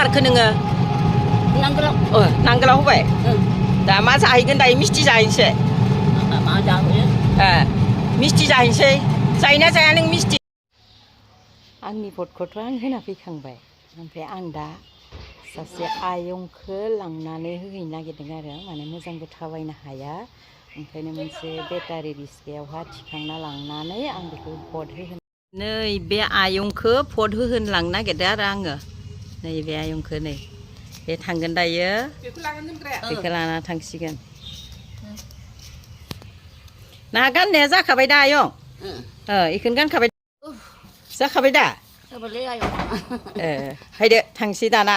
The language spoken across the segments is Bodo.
होमारखो नोङो नांगोलाव होबाय दा मा जाहैगोन दायो मिस्थि जाहैनोसै मिस्थि जाहैनोसै जायोना जाया नों मिस्थि आंनि भटखौथ' आं होना फैखांबाय ओमफ्राय आं दा सासे आयंखौ लांनानै होहैनो नागिरदों आरो माने मोजांबो थाबायनो हाया ओंखायनो मोनसे बेटारि रिक्सायावहा थिखांना लांनानै आं बेखौ भट होहोनो नै बे आयंखौ भट होहोनो लांनो नागिरदों आरो आङो नै बे आयंखौ नै बे थांगोन दायो बेखौ लाना थांसिगोन ना गाननाया जाखाबाय दा आयं बेखौनो गानखाबाय जाखाबाय दा हायदो थांसै दाना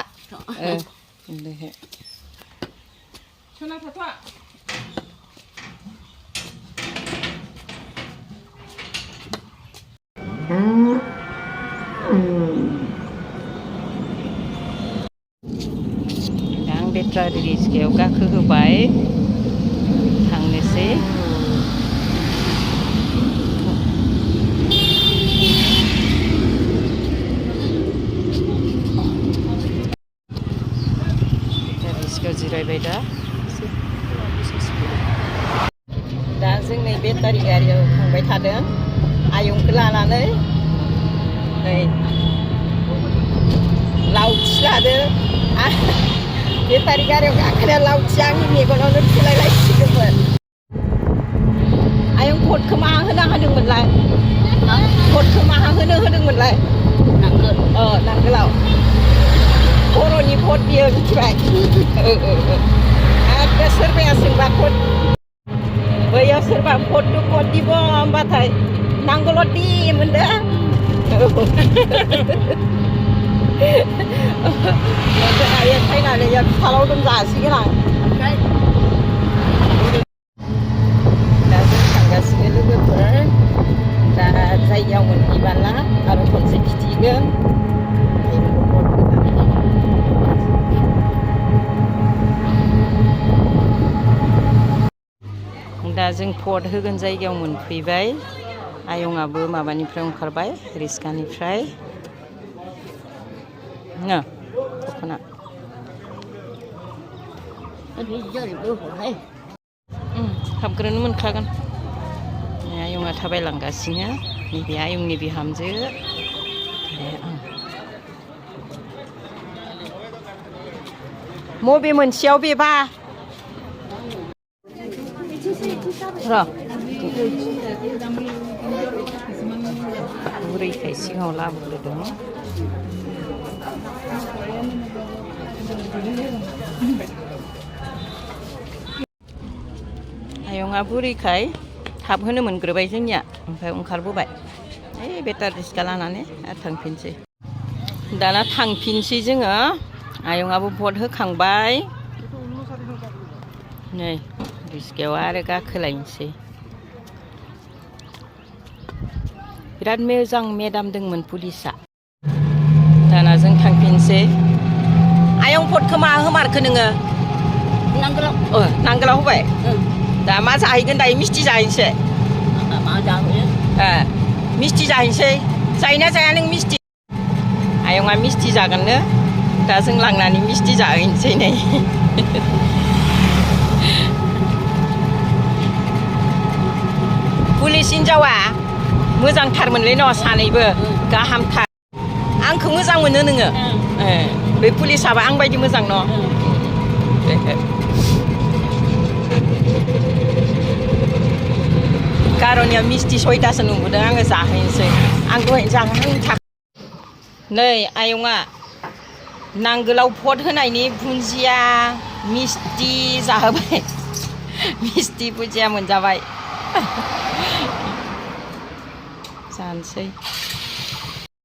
आं बेटारि रिक्सायाव गाखोहोबाय थांनोसै रिक्सायाव जिरायबाय दा जों नै बेटारि गारियाव थांबाय थादों आयंखौ लानानै नै लावथि लादों बेटारि गारियाव गाखोनाया लावथि आंनि मेगनावनो थुलायलायसिगौमोन आयं भटखौ मा होना होदोंमोनलाय भटखौ मा होनो होदोंमोनलाय नांगोलाव बर'नि भट बियो मिथिबाय एखे सोरबाया सोंबा भट बैयाव सोरबा भटखौ भट দিব होमबाथाय नांगोलाव दि मोनदों फैनानै फिसालाव दं जासिगोन आं दा जों थांगासिनो लोगोफोर दा जायगायाव मोनहैबाला आरो खनसे खिथिगोन दा जों भट होगोन जायगायाव मोनफैबाय आयंआबो माबानिफ्राय ओंखारबाय रिक्सानिफ्राय दख'ना हाबग्रोनो मोनखागोन आयंआ थाबायलांगासिनो नैबे आयंनि बिहामजो मबे मोनसेयाव बेबा बुरैखाय सिगाङाव लाबोग्रोदों आयंआ बुरैखाय थाब होनो मोनग्रोबाय जोंनिया ओमफ्राय ओंखारबोबाय बेटारि रिक्सा लानानै आरो थांफिनसै दाना थांफिनसै जोङो आयंआबो भट होखांबाय नै रिक्सायाव आरो गाखोलायनोसै बिराद मोजां मेदाम दंमोन पुलिसा दाना जों थांफिनसै आयं भटखौ मा होमारखो नोङो नांगोलाव होबाय दा मा जाहैगोन दायो मिस्थि जाहैनोसै मिस्थि जाहैनोसै जायोना जाया नों मिस्थि आयंआ मिस्थि जागोननो दा जों लांनानै मिस्थि जाहैनोसै नै पुलिस हिन्जावा मोजांथारमोनलै न' सानैबो गाहामथार आंखौ मोजां मोनो नोङो बे पुलिसाबा आं बायदि मोजां न' गार'निया मिस्थि सयथासो नुबोदों आङो जाहैनोसै आं दहायनो जाहोहांनो थाखाय नै आयंआ नांगोलाव भट होनायनि भुन्जिया मिस्थि जाहोबाय मिस्थि भुजिया मोनजाबाय जानोसै